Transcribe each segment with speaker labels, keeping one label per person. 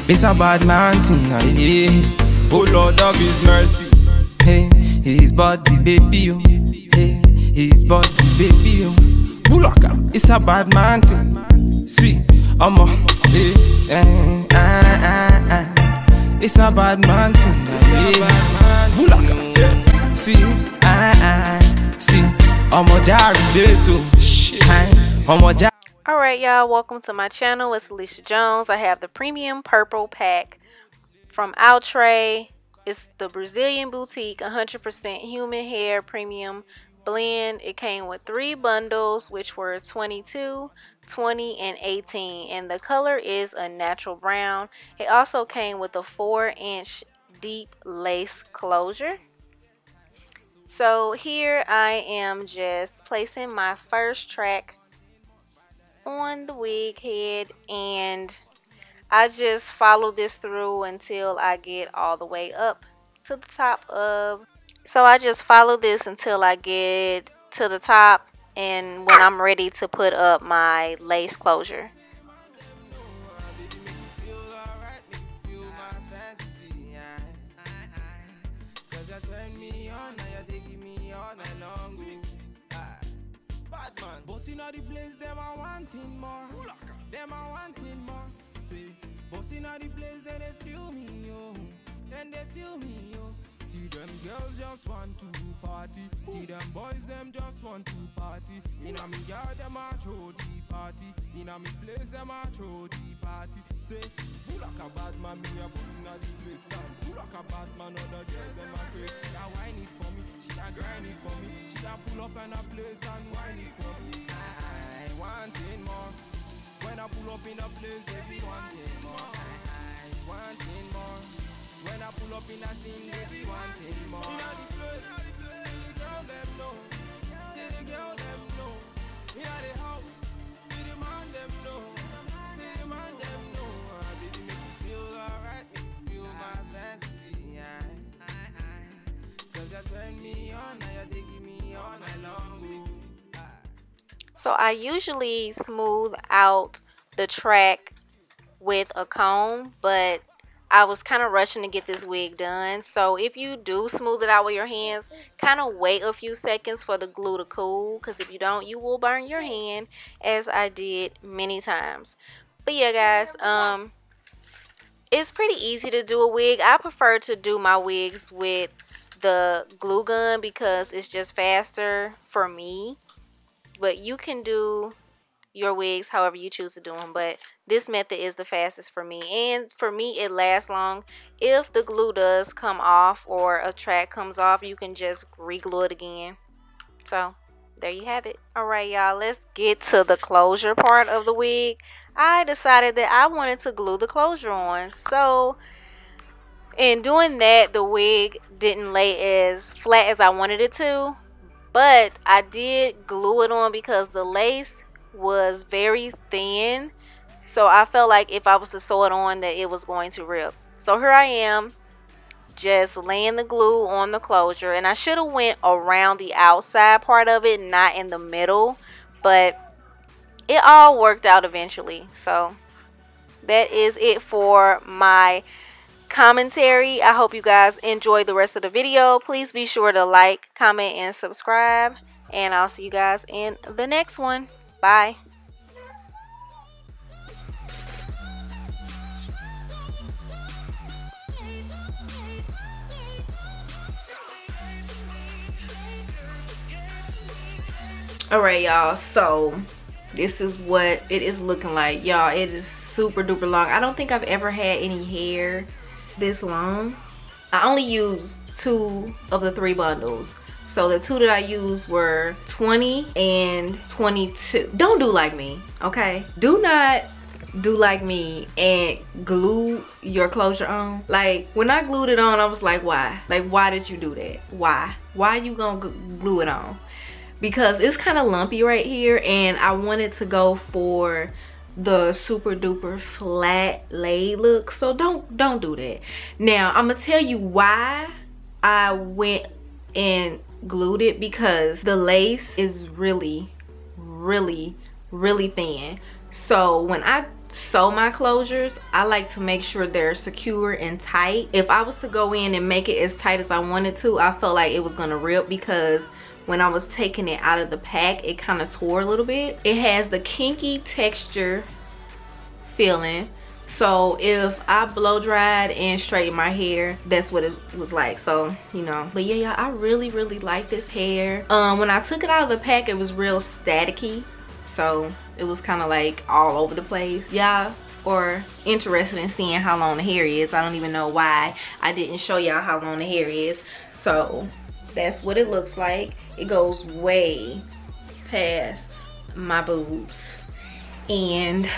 Speaker 1: It's a bad man thing, yeah. Oh Lord of His mercy. Hey, His body, baby, oh. Hey, His body, baby, oh. Bulaka, it's a bad man thing. See, I'm a, hey, it's a bad man thing, yeah. Bulaka, yeah. See, see, I'm a jari beto. I'm a jari.
Speaker 2: Alright y'all, welcome to my channel. It's Alicia Jones. I have the premium purple pack from Outre. It's the Brazilian boutique 100% human hair premium blend. It came with 3 bundles, which were 22, 20, and 18, and the color is a natural brown. It also came with a 4-inch deep lace closure. So here I am just placing my first track on the wig head, and I just follow this through until I get all the way up to the top of. So I just follow this until I get to the top, and when I'm ready to put up my lace closure.
Speaker 1: Bossing all the place, them I wanting more. Them I wanting more. See, bossing all the place, then they feel me, yo. Then they feel me, yo. See them girls just want to party. See them boys, them just want to party. In a me yard, them a throw the party. In a me place, them a throw the party. Say, who like a bad man, me a bossing all the place. Who like a bad man, other girls, them a crazy. She a whine it for me, she a grind it for me. She a pull up in a place and whine it for me. I wanting more. When I pull up in a place, they be wanting more. I wanting more. When I pull up in a scene, they be wanting more. In the place, see the girl them know. See the girl them know. In the house, see the man them know. See the man them know. Baby, make you feel alright, make you feel my fantasy. Cause you turn me on, now you're taking me all night long.
Speaker 2: So I usually smooth out the track with a comb, but I was kind of rushing to get this wig done. So if you do smooth it out with your hands, kind of wait a few seconds for the glue to cool, because if you don't, you will burn your hand, as I did many times. But yeah guys, it's pretty easy to do a wig. I prefer to do my wigs with the glue gun because it's just faster for me. But you can do your wigs however you choose to do them, but this method is the fastest for me, and for me it lasts long. If the glue does come off or a track comes off, you can just re-glue it again. So there you have it. Alright y'all, let's get to the closure part of the wig. I decided that I wanted to glue the closure on, so in doing that, the wig didn't lay as flat as I wanted it to, but I did glue it on because the lace was very thin, so I felt like if I was to sew it on that it was going to rip. So here I am just laying the glue on the closure, and I should have went around the outside part of it, not in the middle, but it all worked out eventually. So that is it for my commentary. I hope you guys enjoyed the rest of the video. Please be sure to like, comment, and subscribe, and I'll see you guys in the next one. Bye. Alright y'all, so this is what it is looking like. Y'all, it is super duper long. I don't think I've ever had any hair this long. I only used 2 of the 3 bundles. So the 2 that I used were 20 and 22. Don't do like me, okay? Do not do like me and glue your closure on. Like when I glued it on, I was like, why? Like, why did you do that? Why? Why you gonna glue it on? Because it's kind of lumpy right here, and I wanted to go for the super duper flat laid look. So don't do that. Now I'm gonna tell you why I went and glued it, because the lace is really thin. So when I sew my closures, I like to make sure they're secure and tight. If I was to go in and make it as tight as I wanted to, I felt like it was gonna rip, because when I was taking it out of the pack, it kind of tore a little bit. It has the kinky texture feeling. So if I blow dried and straightened my hair, that's what it was like. So, you know, but yeah, I really like this hair. When I took it out of the pack, it was real staticky. So it was kind of like all over the place. Y'all are interested in seeing how long the hair is. I don't even know why I didn't show y'all how long the hair is. So that's what it looks like. It goes way past my boobs. And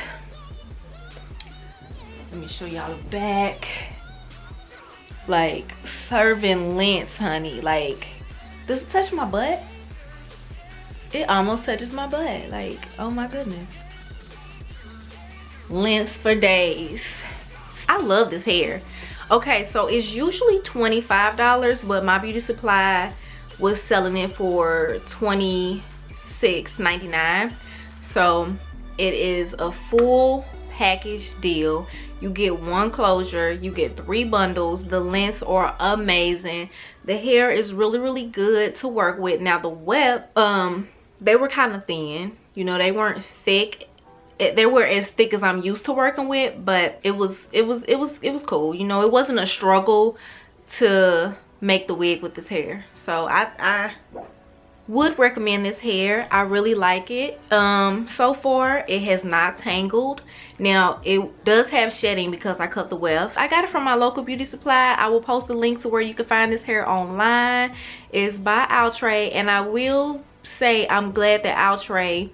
Speaker 2: let me show y'all the back. Like serving lengths, honey. Like, does it touch my butt? It almost touches my butt. Like, oh my goodness. Lengths for days. I love this hair. Okay, so it's usually $25, but my beauty supply was selling it for $26.99. So it is a full package deal. You get one closure, you get 3 bundles. The lengths are amazing. The hair is really good to work with. Now the web, they were kind of thin, you know, they weren't thick. They were as thick as I'm used to working with, but it was cool. You know, it wasn't a struggle to make the wig with this hair. So I would recommend this hair. I really like it. So far it has not tangled. Now it does have shedding because I cut the wefts. I got it from my local beauty supply. I will post a link to where you can find this hair online. It's by Outre, and I will say I'm glad that Outre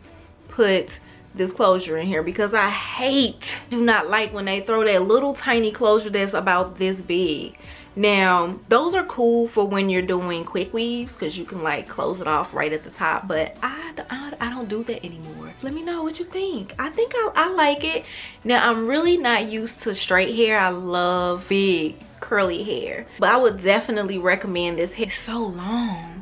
Speaker 2: put this closure in here, because I do not like when they throw that little tiny closure that's about this big. Now those are cool for when you're doing quick weaves, because you can like close it off right at the top, but I don't do that anymore. Let me know what you think. I think I like it. Now I'm really not used to straight hair. I love big curly hair, but I would definitely recommend this hair. It's so long.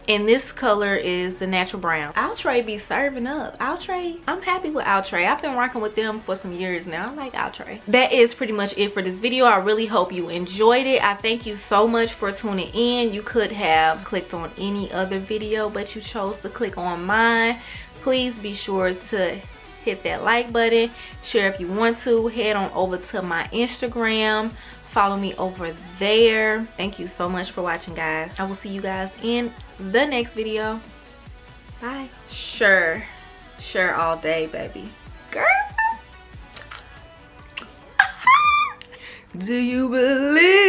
Speaker 2: And this color is the natural brown. Outre be serving up. Outre, I'm happy with Outre. I've been rocking with them for some years now. I like Outre. That is pretty much it for this video. I really hope you enjoyed it. I thank you so much for tuning in. You could have clicked on any other video, but you chose to click on mine. Please be sure to hit that like button. Share if you want to. Head on over to my Instagram. Follow me over there. Thank you so much for watching, guys. I will see you guys in the next video. Bye. Sure all day, baby girl. Do you believe